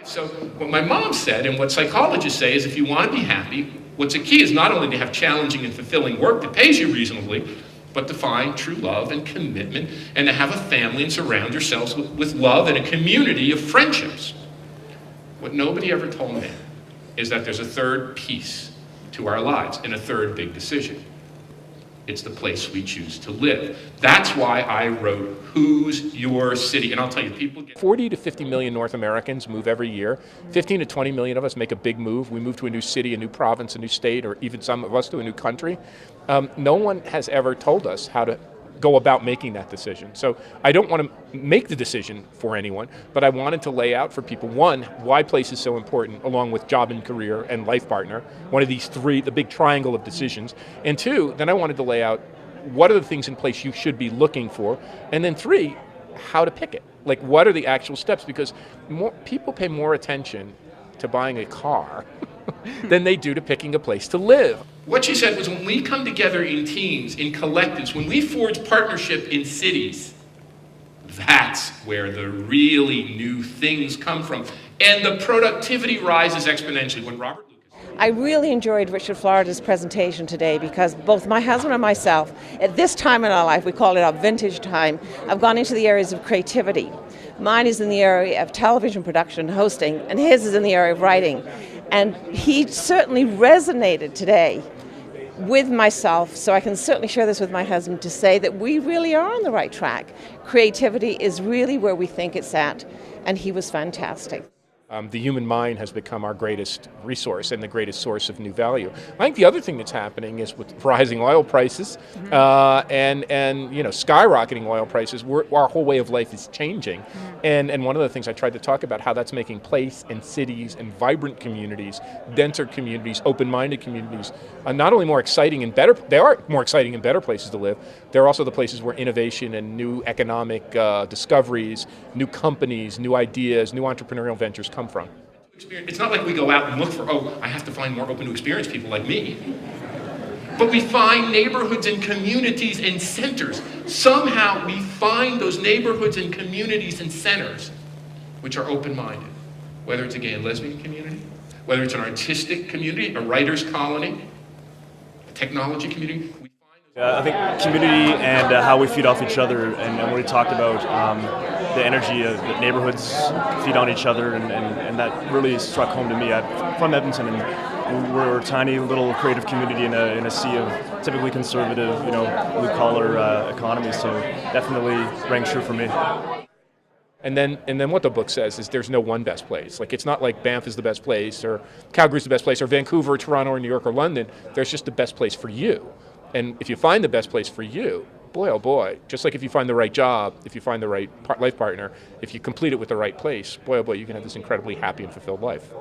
So what my mom said, and what psychologists say, is if you want to be happy, what's a key is not only to have challenging and fulfilling work that pays you reasonably, but to find true love and commitment, and to have a family and surround yourselves with love and a community of friendships. What nobody ever told me is that there's a third piece to our lives and a third big decision. It's the place we choose to live. That's why I wrote Who's Your City? And I'll tell you, people get 40 to 50 million North Americans move every year. 15 to 20 million of us make a big move. We move to a new city, a new province, a new state, or even some of us to a new country. No one has ever told us how to go about making that decision. So I don't want to make the decision for anyone, but I wanted to lay out for people, one, why place is so important, along with job and career and life partner, one of these three, the big triangle of decisions. And two, then I wanted to lay out what are the things in place you should be looking for, and then three, how to pick it. Like, what are the actual steps? Because people pay more attention to buying a car than they do to picking a place to live. What she said was, when we come together in teams, in collectives, when we forge partnership in cities, that's where the really new things come from. And the productivity rises exponentially. When Robert Lucas... I really enjoyed Richard Florida's presentation today, because both my husband and myself, at this time in our life, we call it our vintage time, have gone into the areas of creativity. Mine is in the area of television production and hosting, and his is in the area of writing. And he certainly resonated today with myself, so I can certainly share this with my husband, to say that we really are on the right track. Creativity is really where we think it's at, and he was fantastic. The human mind has become our greatest resource and the greatest source of new value. I think the other thing that's happening is with rising oil prices and skyrocketing oil prices, our whole way of life is changing. And one of the things I tried to talk about, how that's making place and cities and vibrant communities, denser communities, open-minded communities, not only more exciting and better, they are more exciting and better places to live, they're also the places where innovation and new economic discoveries, new companies, new ideas, new entrepreneurial ventures come from. It's not like we go out and look for, I have to find more open to experience people like me. But we find neighborhoods and communities and centers. Somehow we find those neighborhoods and communities and centers which are open-minded. Whether it's a gay and lesbian community, whether it's an artistic community, a writer's colony, a technology community. I think community and how we feed off each other, and what we talked about, the energy of the neighborhoods feed on each other, and that really struck home to me. I'm from Edmonton, and we're a tiny little creative community in a sea of typically conservative, blue-collar economy, so definitely rang true for me. And then what the book says is there's no one best place. Like, it's not like Banff is the best place, or Calgary's the best place, or Vancouver, or Toronto, or New York, or London. There's just the best place for you. And if you find the best place for you, boy, oh boy, just like if you find the right job, if you find the right life partner, if you complete it with the right place, boy, oh boy, you can have this incredibly happy and fulfilled life.